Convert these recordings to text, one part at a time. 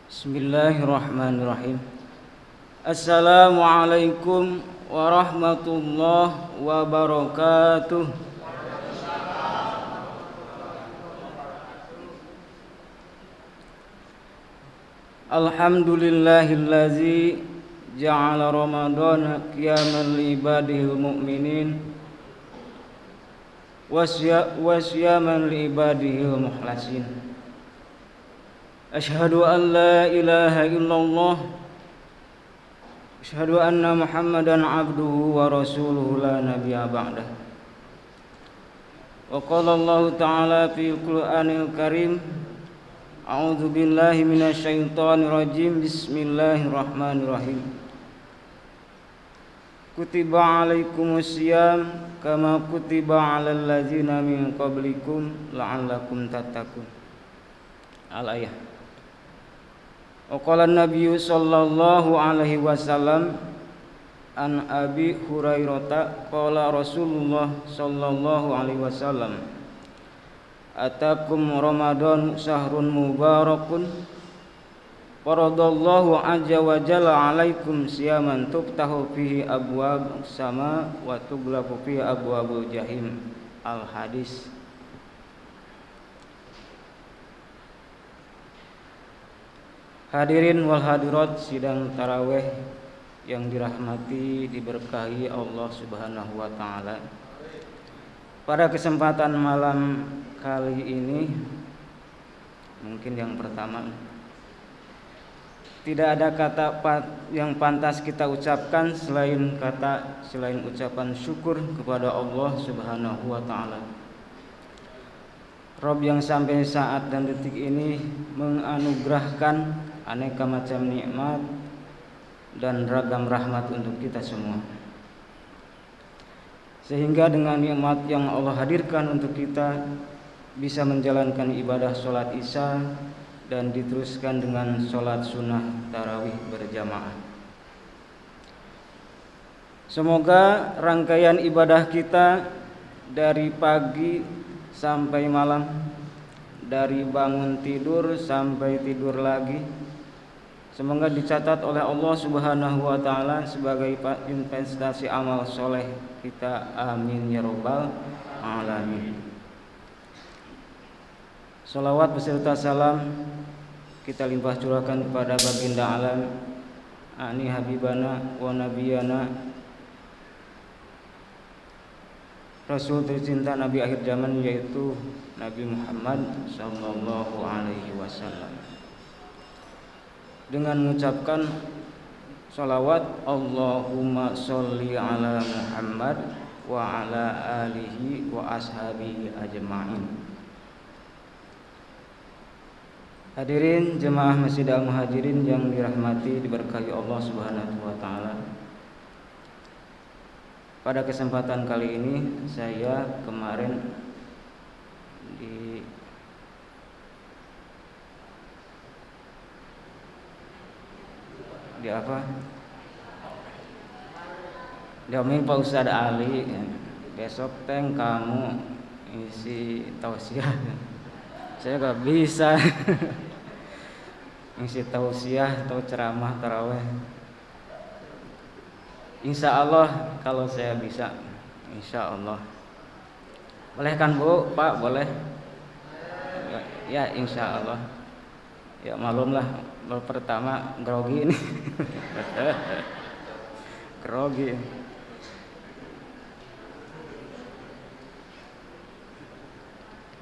Bismillahirrahmanirrahim. Assalamualaikum warahmatullahi wabarakatuh. Alhamdulillahillazi ja'ala ramadana qiyaman li ibadihil mu'minin wasyaman li ibadihil mukhlasin. Asyhadu an la ilaha illallah, asyhadu anna Muhammadan abduhu wa rasuluhu la nabiyya ba'dah. Wa qala Allah ta'ala fi Qur'anil Karim, a'udzu billahi minasyaitonir rajim. Bismillahirrahmanirrahim. Kutiba alaikumusiyam kama kutiba alal ladzina min qablikum la'allakum tattaqun. Al-ayah. Wa qala an-nabiyyu sallallahu alaihi wasallam an Abi Hurairah qala Rasulullah sallallahu alaihi wasallam, atakum Ramadan syahrun mubarakun faradallahu azza wa jalla alaikum siyaman tuftahu fihi abwab sama wa tughlaqu fihi abwabul jahim. Al-hadis. Hadirin wal hadirat sidang tarawih yang dirahmati diberkahi Allah Subhanahu wa taala. Pada kesempatan malam kali ini, mungkin yang pertama, tidak ada kata yang pantas kita ucapkan selain ucapan syukur kepada Allah Subhanahu wa taala. Rob yang sampai saat dan detik ini menganugerahkan aneka macam nikmat dan ragam rahmat untuk kita semua, sehingga dengan nikmat yang Allah hadirkan untuk kita bisa menjalankan ibadah sholat isya dan diteruskan dengan sholat sunnah tarawih berjamaah. Semoga rangkaian ibadah kita dari pagi sampai malam, dari bangun tidur sampai tidur lagi, semoga dicatat oleh Allah Subhanahu wa taala sebagai investasi amal soleh kita. Amin ya rabbal alamin. Salawat beserta salam kita limpah curahkan kepada baginda alam, ani habibana wa nabiyana, Rasul tercinta Nabi akhir zaman, yaitu Nabi Muhammad sallallahu alaihi wasallam. Dengan mengucapkan salawat, Allahumma sholli ala Muhammad wa ala alihi wa ashabihi ajma'in. Hadirin jemaah Masjid Al-Muhajirin yang dirahmati diberkahi Allah Subhanahu wa taala. Pada kesempatan kali ini saya kemarin di diomongin Pak Ustadz Ali, besok teng kamu isi tausiah. Saya gak bisa isi tausiah atau ceramah tarawih. Insya Allah kalau saya bisa, insya Allah. Boleh kan Bu, Pak? Boleh? Ya insya Allah. Ya malumlah, baru pertama grogi ini. Grogi.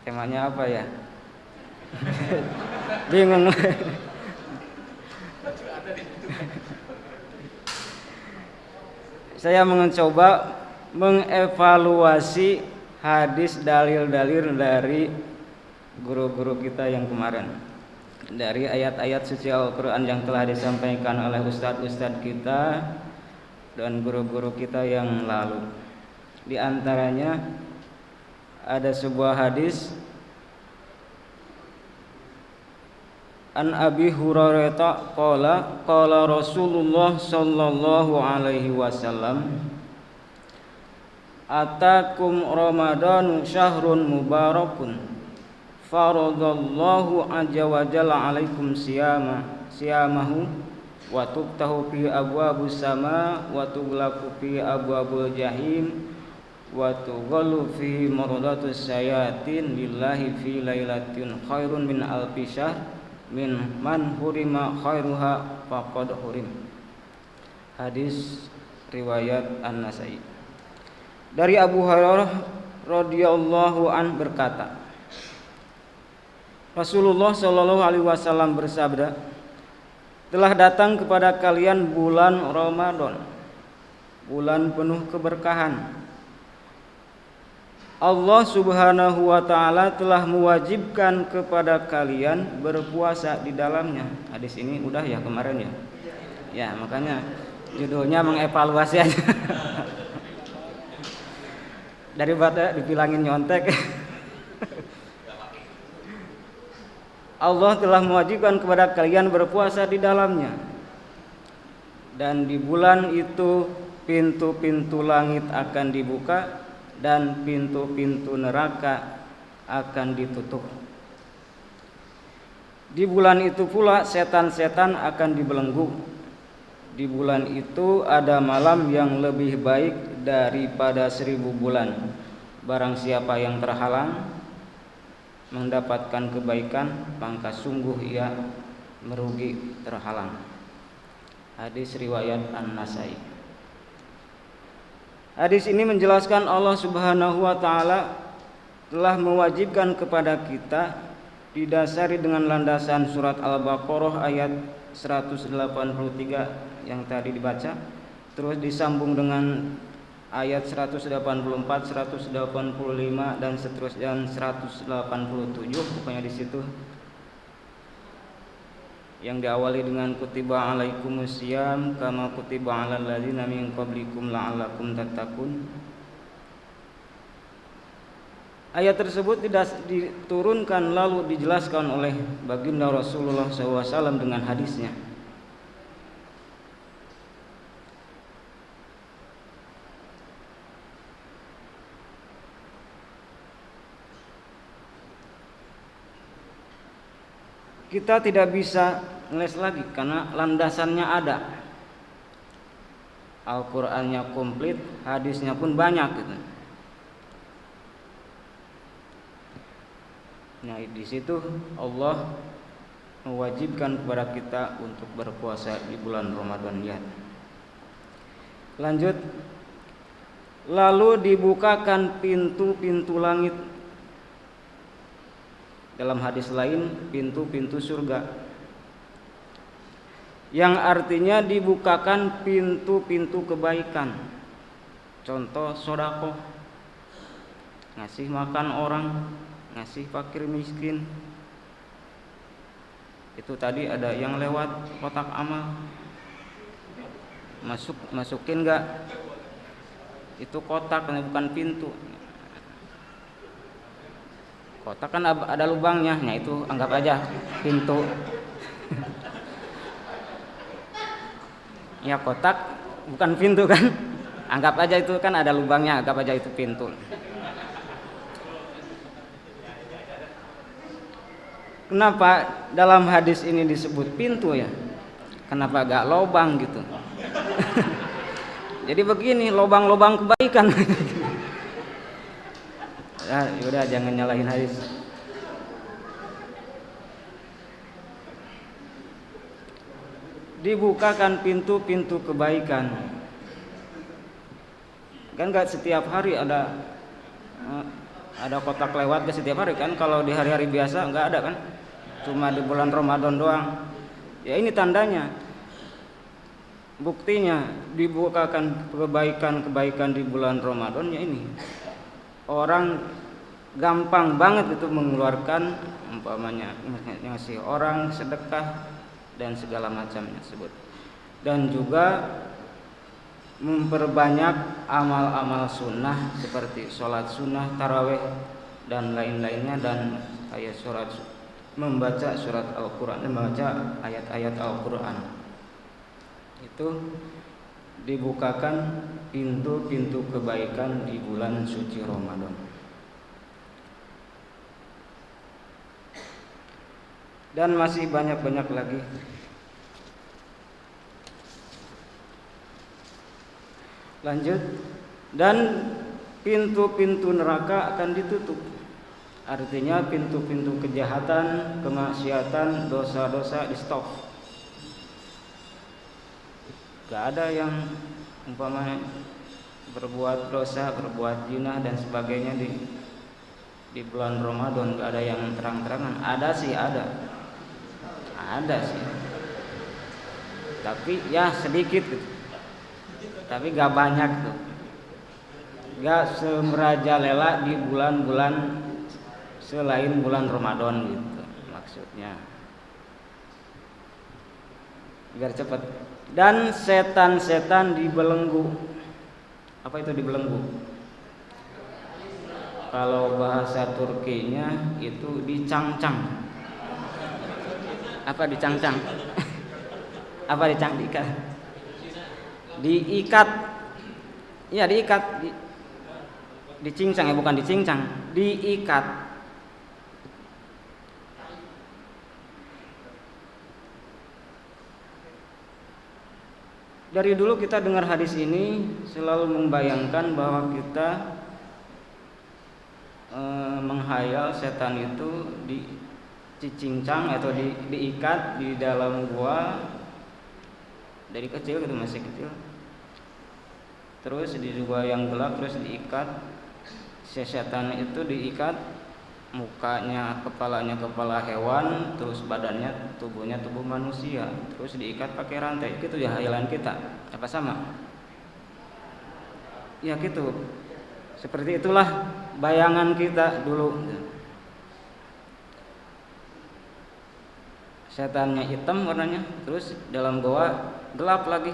Temanya apa ya? Bingung. Saya mencoba mengevaluasi hadis dalil-dalil dari guru-guru kita yang kemarin, dari ayat-ayat suci Al-Quran yang telah disampaikan oleh ustadz-ustadz kita dan guru-guru kita yang lalu. Di antaranya ada sebuah hadis An Abi Hurairah qala Rasulullah sallallahu alaihi wasallam, atakum Ramadanu syahrun mubarakun faradallahu azza wa jalla alaikum siyamahu wa tuftahu fi abwabus sama wa tughlaqu fi abwabul jahim wa tughallu fi maradatus sayatin lillahi fi lailatin khairun min alfi syahr min man hurima khairuha faqad hurim. Hadis riwayat An-Nasai. Dari Abu Hurairah radhiyallahu an berkata, Rasulullah shallallahu alaihi wasallam bersabda, telah datang kepada kalian bulan Ramadan, bulan penuh keberkahan. Allah Subhanahu wa taala telah mewajibkan kepada kalian berpuasa di dalamnya. Hadis ini udah ya kemarin ya. Ya, makanya judulnya mengevaluasi aja. Daripada dibilangin nyontek. Allah telah mewajibkan kepada kalian berpuasa di dalamnya. Dan di bulan itu pintu-pintu langit akan dibuka dan pintu-pintu neraka akan ditutup. Di bulan itu pula setan-setan akan dibelenggu. Di bulan itu ada malam yang lebih baik daripada 1000 bulan. Barang siapa yang terhalang mendapatkan kebaikan, maka sungguh ia merugi terhalang. Hadis riwayat An-Nasai. Hadis ini menjelaskan Allah Subhanahu wa taala telah mewajibkan kepada kita didasari dengan landasan surat Al-Baqarah ayat 183 yang tadi dibaca, terus disambung dengan ayat 184, 185 dan seterusnya 187, pokoknya di situ yang diawali dengan kutiba alaikumusiyam kama kutiba alal ladzina min qablikum la'allakum tattaqun. Ayat tersebut diturunkan lalu dijelaskan oleh baginda Rasulullah SAW dengan hadisnya. Kita tidak bisa ngeles lagi karena landasannya ada. Al-Qur'annya komplit, hadisnya pun banyak gitu. Nah, di situ Allah mewajibkan kepada kita untuk berpuasa di bulan Ramadan ya. Lanjut. Lalu dibukakan pintu-pintu langit. Dalam hadis lain pintu-pintu surga, yang artinya dibukakan pintu-pintu kebaikan. Contoh sedekah, ngasih makan orang, ngasih fakir miskin. Itu tadi ada yang lewat kotak amal, masukin enggak? Itu kotak, bukan pintu. Kotak kan ada lubangnya, nah itu anggap aja pintu. Ya kotak bukan pintu kan, anggap aja itu kan ada lubangnya, anggap aja itu pintu. Kenapa dalam hadis ini disebut pintu ya? Kenapa gak lubang gitu? Jadi begini, lubang-lubang kebaikan. Ya, yaudah jangan nyalahin hadis. Dibukakan pintu-pintu kebaikan. Kan gak setiap hari ada kotak lewat, gak setiap hari kan. Kalau di hari-hari biasa nggak ada kan, cuma di bulan Ramadan doang. Ya ini tandanya, buktinya dibukakan kebaikan-kebaikan di bulan Ramadan ya ini. Orang gampang banget itu mengeluarkan, umpamanya ngasih orang sedekah dan segala macamnya tersebut, dan juga memperbanyak amal-amal sunnah seperti sholat sunnah, taraweh dan lain-lainnya, dan ayat membaca surat Al-Quran, membaca ayat-ayat Al-Quran. Itu dibukakan pintu-pintu kebaikan di bulan suci Ramadan. Dan masih banyak-banyak lagi Lanjut, dan pintu-pintu neraka akan ditutup. Artinya pintu-pintu kejahatan, kemaksiatan, dosa-dosa di stop. Gak ada yang umpamanya berbuat dosa, berbuat zina dan sebagainya di bulan Ramadan, gak ada yang terang-terangan. Ada sih, tapi ya sedikit gitu. Tapi gak banyak tuh, gak semerajalela di bulan-bulan selain bulan Ramadan gitu maksudnya, biar cepat. Dan setan-setan dibelenggu. Apa itu dibelenggu? Kalau bahasa Turkinya itu dicangcang. Apa dicangcang? Apa dicangdikan? Diikat. Ya diikat. Dicincang ya, bukan dicincang. Diikat. Dari dulu kita dengar hadis ini selalu membayangkan bahwa kita menghayal setan itu dicincang atau diikat di dalam gua dari kecil gitu, masih kecil. Terus di gua yang gelap terus diikat. Setan itu diikat, mukanya, kepalanya kepala hewan, terus badannya, tubuhnya tubuh manusia, terus diikat pakai rantai. Gitu ya hayalan kita. Apa sama? Ya gitu. Seperti itulah bayangan kita dulu. Setannya hitam warnanya, terus dalam goa gelap lagi.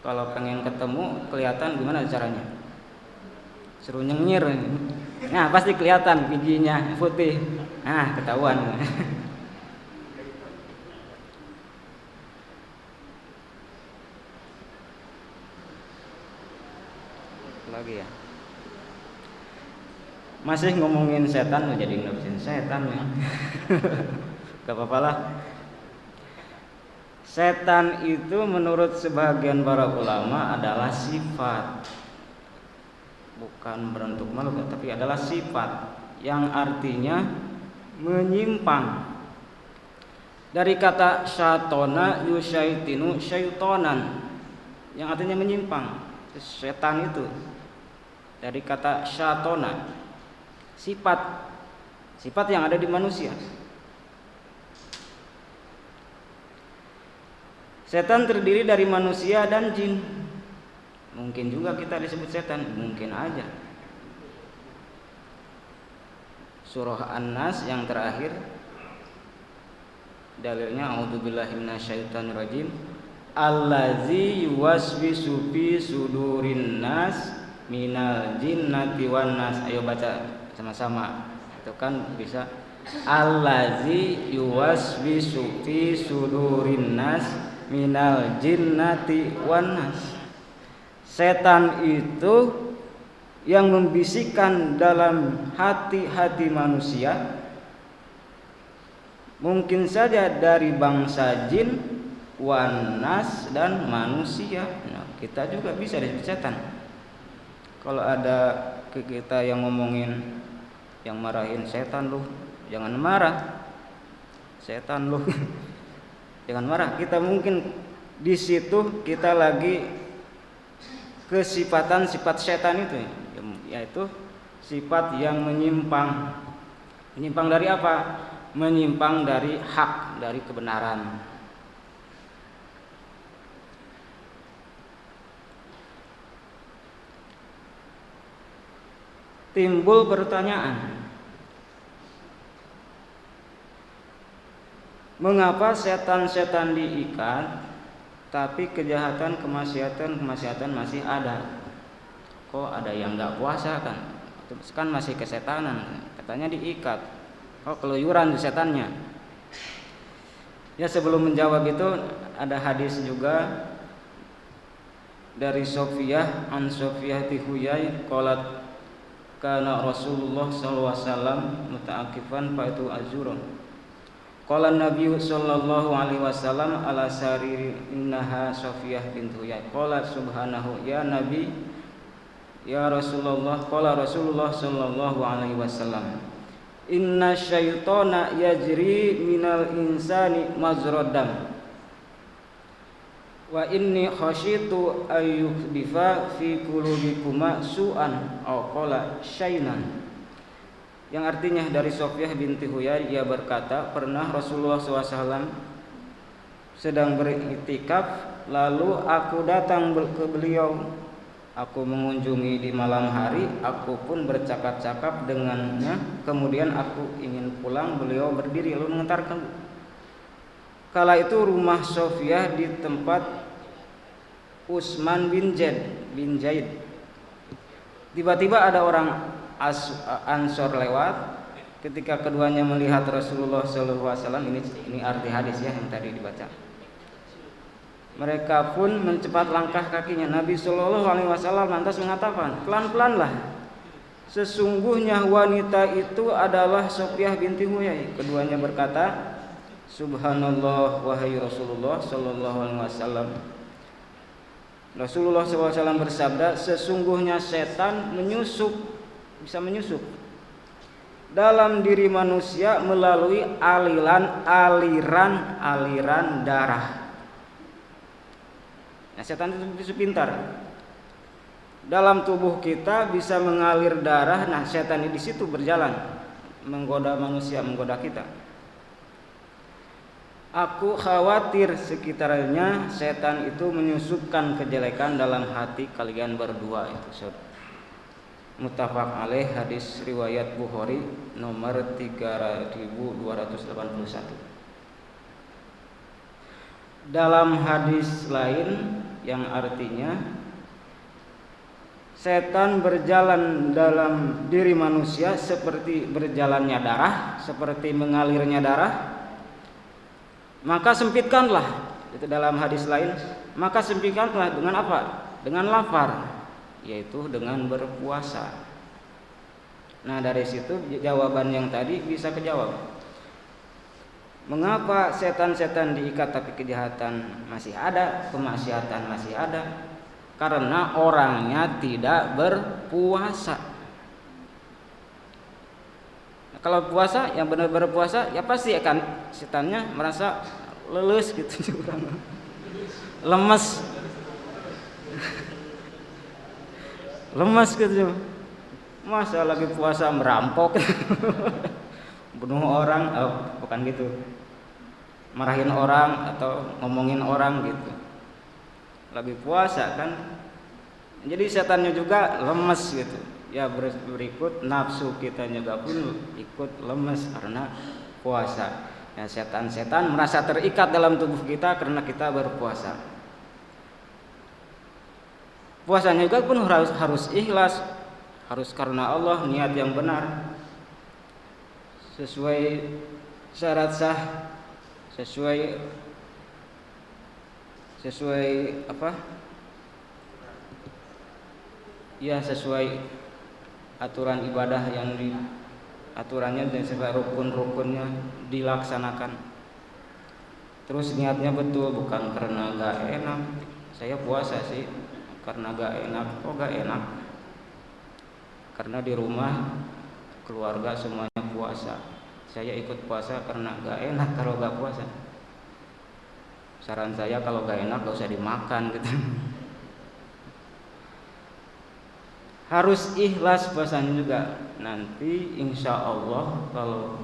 Kalau pengen ketemu kelihatan gimana caranya? Suruh nyengir. Nah pasti kelihatan giginya putih. Nah ketahuan. Lagi ya. Masih ngomongin setan, jadi ngurusin setan ya. Gak apa-apa lah. Setan itu menurut sebagian para ulama adalah sifat, bukan berbentuk makhluk, tapi adalah sifat yang artinya menyimpang. Dari kata syatona yusyaitinu syaitonan, yang artinya menyimpang. Setan itu dari kata syatona, sifat yang ada di manusia. Setan terdiri dari manusia dan jin. Mungkin juga kita disebut setan, mungkin aja. Surah An-Nas yang terakhir, dalilnya a'udzubillahi minasyaitonirrajim, allazi yuwaswisu fi sudurin nas minal jinnati wan nas. Ayo baca sama-sama. Itu kan bisa, allazi yuwaswisu fi sudurin nas minal jinnati wan nas. Setan itu yang membisikkan dalam hati-hati manusia, mungkin saja dari bangsa jin, wanas dan manusia. Nah, kita juga bisa disebut setan. Kalau ada ke kita yang ngomongin, yang marahin, setan lu, jangan marah. Setan lu. Jangan marah. Kita mungkin di situ kita lagi kesifatan sifat setan itu, yaitu sifat yang menyimpang. Menyimpang dari apa? Menyimpang dari hak, dari kebenaran. Timbul pertanyaan, mengapa setan-setan diikat, tapi kejahatan, kemaksiatan masih ada? Kok ada yang nggak puasa kan? Terus kan masih kesetanan, katanya diikat. Oh keluyuran setannya. Ya sebelum menjawab itu ada hadis juga dari Sofiyah an Sofiyah Tihuyai qalat kana Rasulullah sallallahu alaihi wasallam muta'akifan faitu azurun. Qala Nabi sallallahu alaihi wasallam ala sariri innaha Safiyah bintu Huyai. Qala subhanahu ya Nabi ya Rasulullah. Qala Rasulullah sallallahu alaihi wasallam inna syaitana yajri minal insani mazradam wa inni khasyitu ayyuhdifa fi qulubikuma su'an aw qala syainan, yang artinya dari Safiyah binti Huyai, ia berkata, pernah Rasulullah SAW sedang beriktikaf, lalu aku datang ke beliau, aku mengunjungi di malam hari, aku pun bercakap-cakap dengannya, kemudian aku ingin pulang, beliau berdiri lalu mengantarkan. Kala itu rumah Safiyah di tempat Utsman bin Zaid. Tiba-tiba ada orang Ansor lewat. Ketika keduanya melihat Rasulullah SAW, ini arti hadis ya yang tadi dibaca. Mereka pun mencepat langkah kakinya. Nabi SAW lantas mengatakan, pelan-pelanlah. Sesungguhnya wanita itu adalah Safiyah binti Huyai. Keduanya berkata, Subhanallah wahai Rasulullah SAW. Rasulullah SAW bersabda, sesungguhnya setan bisa menyusup dalam diri manusia melalui aliran darah. Nah, setan itu pintar. Dalam tubuh kita bisa mengalir darah. Nah, setan di situ berjalan menggoda manusia, menggoda kita. Aku khawatir sekitarnya setan itu menyusupkan kejelekan dalam hati kalian berdua itu. Muttafaq alaih, hadis riwayat Bukhari nomor 3281. Dalam hadis lain yang artinya setan berjalan dalam diri manusia seperti berjalannya darah, seperti mengalirnya darah. Maka sempitkanlah, itu dalam hadis lain, maka sempitkanlah dengan apa? Dengan lapar, yaitu dengan berpuasa. Nah, dari situ jawaban yang tadi bisa kejawab. Mengapa setan-setan diikat tapi kejahatan masih ada, kemaksiatan masih ada? Karena orangnya tidak berpuasa. Nah, kalau puasa, yang benar-benar puasa, ya pasti akan setannya merasa leles gitu, lemes gitu. Masa lagi puasa merampok, bunuh orang, bukan gitu, marahin orang atau ngomongin orang gitu. Lagi puasa kan, jadi setannya juga lemes gitu. Ya berikut nafsu kita juga pun ikut lemes karena puasa. Ya, setan-setan merasa terikat dalam tubuh kita karena kita berpuasa. Puasanya juga pun harus ikhlas, harus karena Allah, niat yang benar, sesuai syarat sah, sesuai apa? Ya, sesuai aturan ibadah yang aturannya dan sesuai rukun-rukunnya dilaksanakan. Terus niatnya betul, bukan karena gak enak. Saya puasa sih karena gak enak. Oh gak enak, karena di rumah keluarga semuanya puasa, saya ikut puasa karena gak enak kalau gak puasa. Saran saya kalau gak enak gak usah dimakan gitu. Harus ikhlas puasanya juga. Nanti insya Allah kalau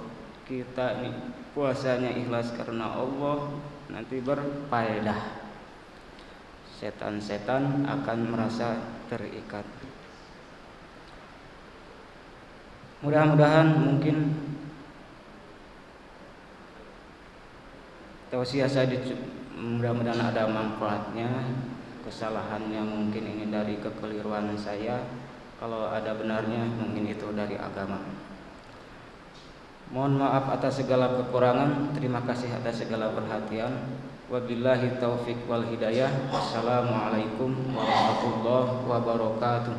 kita ini puasanya ikhlas karena Allah, nanti berfaedah. Setan-setan akan merasa terikat. Mudah-mudahan mungkin tausiah saya mudah-mudahan ada manfaatnya. Kesalahannya mungkin ini dari kekeliruan saya. Kalau ada benarnya mungkin itu dari agama. Mohon maaf atas segala kekurangan. Terima kasih atas segala perhatian. Wabillahi taufik wal hidayah. Wassalamualaikum warahmatullahi wabarakatuh.